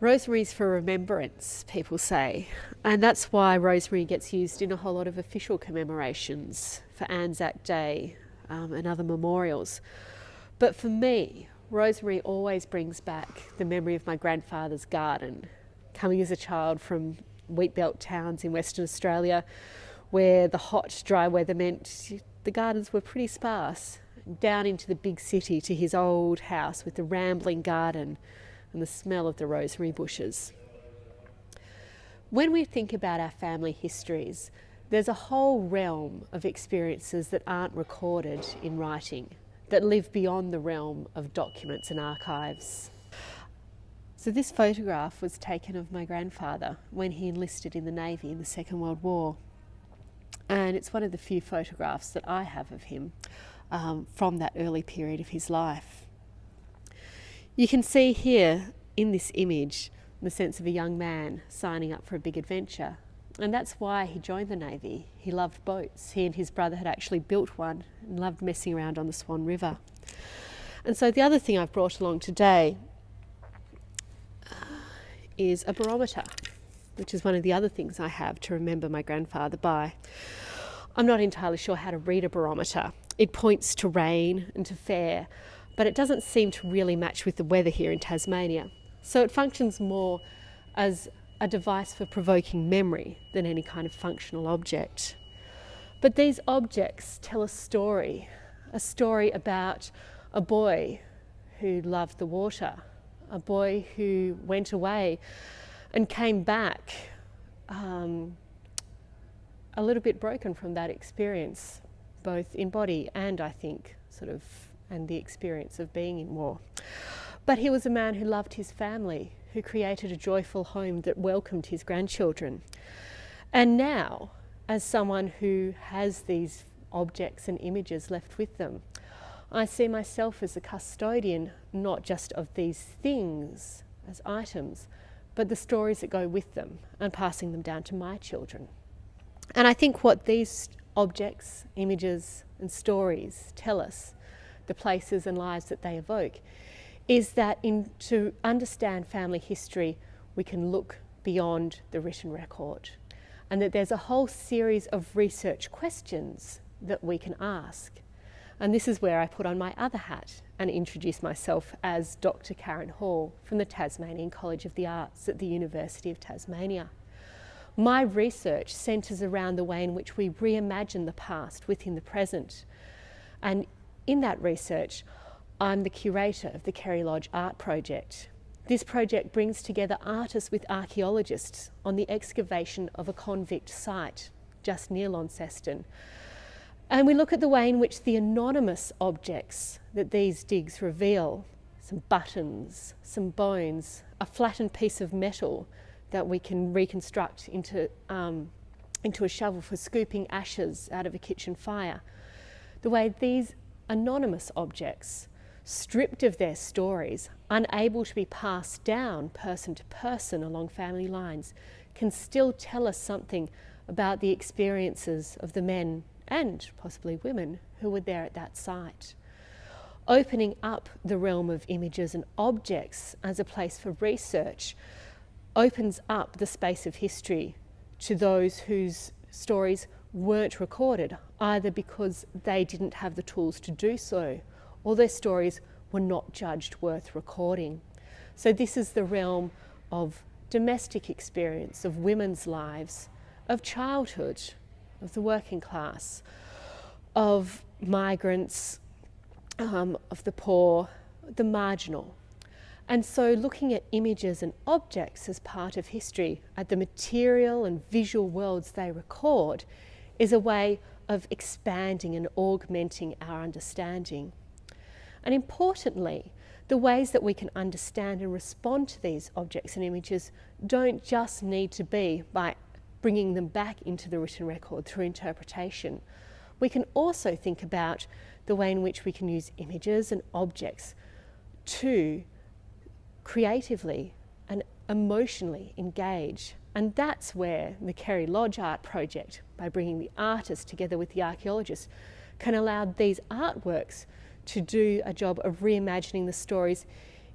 Rosemary's for remembrance, people say, and that's why rosemary gets used in a whole lot of official commemorations for Anzac Day and other memorials. But for me, rosemary always brings back the memory of my grandfather's garden, coming as a child from wheatbelt towns in Western Australia, where the hot, dry weather meant the gardens were pretty sparse, down into the big city to his old house with the rambling garden and the smell of the rosemary bushes. When we think about our family histories, there's a whole realm of experiences that aren't recorded in writing, that live beyond the realm of documents and archives. So this photograph was taken of my grandfather when he enlisted in the Navy in the Second World War. And it's one of the few photographs that I have of him from that early period of his life. You can see here in this image the sense of a young man signing up for a big adventure. And that's why he joined the Navy. He loved boats. He and his brother had actually built one and loved messing around on the Swan River. And so the other thing I've brought along today is a barometer, which is one of the other things I have to remember my grandfather by. I'm not entirely sure how to read a barometer. It points to rain and to fair, but it doesn't seem to really match with the weather here in Tasmania. So it functions more as a device for provoking memory than any kind of functional object. But these objects tell a story about a boy who loved the water, a boy who went away and came back a little bit broken from that experience, both in body and I think and the experience of being in war. But he was a man who loved his family, who created a joyful home that welcomed his grandchildren. And now, as someone who has these objects and images left with them, I see myself as a custodian, not just of these things as items, but the stories that go with them and passing them down to my children. And I think what these objects, images and stories tell us, the places and lives that they evoke, is that to understand family history, we can look beyond the written record, and that there's a whole series of research questions that we can ask. And this is where I put on my other hat and introduce myself as Dr. Karen Hall from the Tasmanian College of the Arts at the University of Tasmania. My research centres around the way in which we reimagine the past within the present. And in that research, I'm the curator of the Kerry Lodge Art Project. This project brings together artists with archaeologists on the excavation of a convict site just near Launceston. And we look at the way in which the anonymous objects that these digs reveal, some buttons, some bones, a flattened piece of metal that we can reconstruct into a shovel for scooping ashes out of a kitchen fire, the way these anonymous objects, stripped of their stories, unable to be passed down person to person along family lines, can still tell us something about the experiences of the men and possibly women who were there at that site. Opening up the realm of images and objects as a place for research opens up the space of history to those whose stories weren't recorded, either because they didn't have the tools to do so, or their stories were not judged worth recording. So this is the realm of domestic experience, of women's lives, of childhood, of the working class, of migrants, of the poor, the marginal. And so looking at images and objects as part of history, at the material and visual worlds they record, is a way of expanding and augmenting our understanding. And importantly, the ways that we can understand and respond to these objects and images don't just need to be by bringing them back into the written record through interpretation. We can also think about the way in which we can use images and objects to creatively and emotionally engage. And that's where the Kerry Lodge Art Project, by bringing the artists together with the archaeologists, can allow these artworks to do a job of reimagining the stories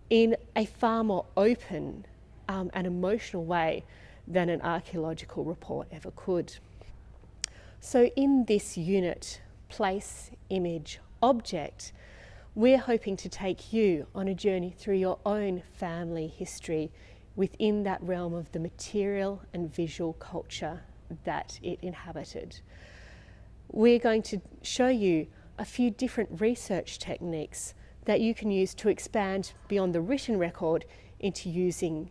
in a far more open an emotional way than an archaeological report ever could. So in this unit, Place, Image, Object, we're hoping to take you on a journey through your own family history within that realm of the material and visual culture that it inhabited. We're going to show you a few different research techniques that you can use to expand beyond the written record into using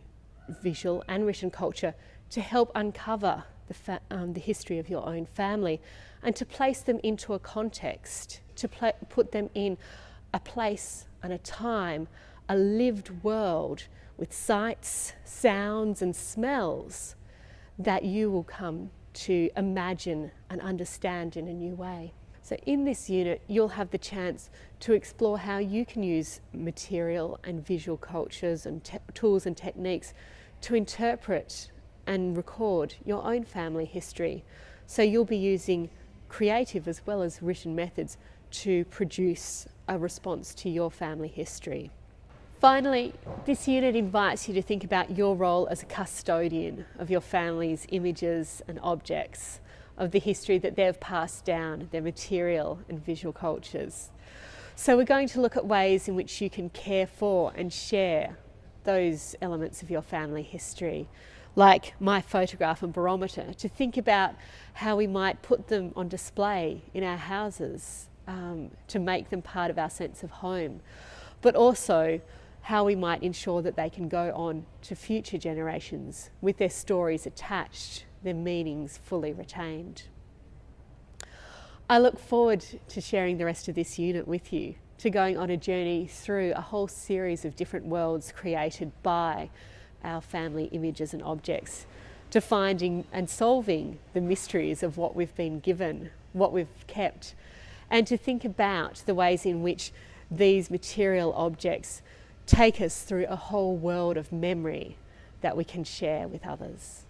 visual and written culture to help uncover the history of your own family and to place them into a context, to put them in a place and a time, a lived world with sights, sounds and smells that you will come to imagine and understand in a new way. So in this unit, you'll have the chance to explore how you can use material and visual cultures and tools and techniques to interpret and record your own family history. So you'll be using creative as well as written methods to produce a response to your family history. Finally, this unit invites you to think about your role as a custodian of your family's images and objects, of the history that they've passed down, their material and visual cultures. So we're going to look at ways in which you can care for and share those elements of your family history, like my photograph and barometer, to think about how we might put them on display in our houses to make them part of our sense of home, but also how we might ensure that they can go on to future generations with their stories attached, their meanings fully retained. I look forward to sharing the rest of this unit with you, to going on a journey through a whole series of different worlds created by our family images and objects, to finding and solving the mysteries of what we've been given, what we've kept, and to think about the ways in which these material objects take us through a whole world of memory that we can share with others.